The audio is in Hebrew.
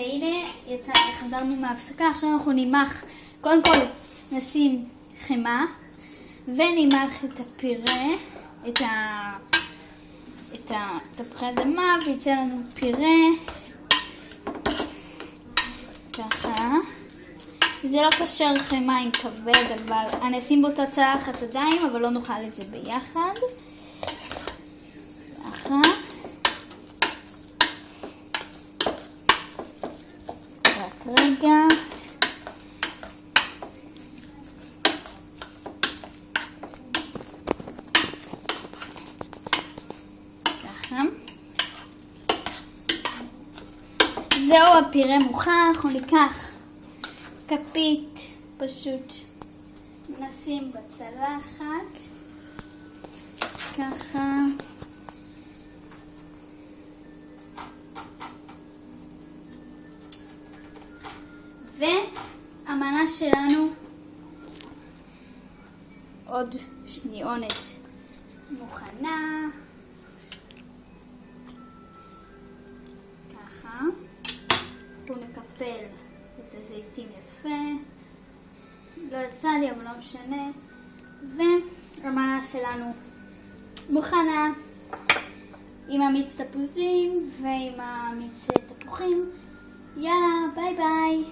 והנה חזרנו מההפסקה. עכשיו אנחנו נימח, קודם כל נשים חמאה ונימח את הפירה, את תפוחי אדמה, ויצא לנו פירה ככה. זה לא קשר חמאה עם כבד, אבל אני אשים באותה צלחת עדיין, אבל לא נאכל את זה ביחד. ככה. רק רגע. ככה. זהו, הפירה מוכן. אנחנו ניקח כפית, פשוט נשים בצלחת, ככה, והמנה שלנו עוד שניונת מוכנה, ככה. אנחנו נקפל את הזיתים יפה, לא יצא לי אבל לא משנה, והמנה שלנו מוכנה עם המיץ תפוזים ועם המיץ תפוחים. יאללה, ביי ביי.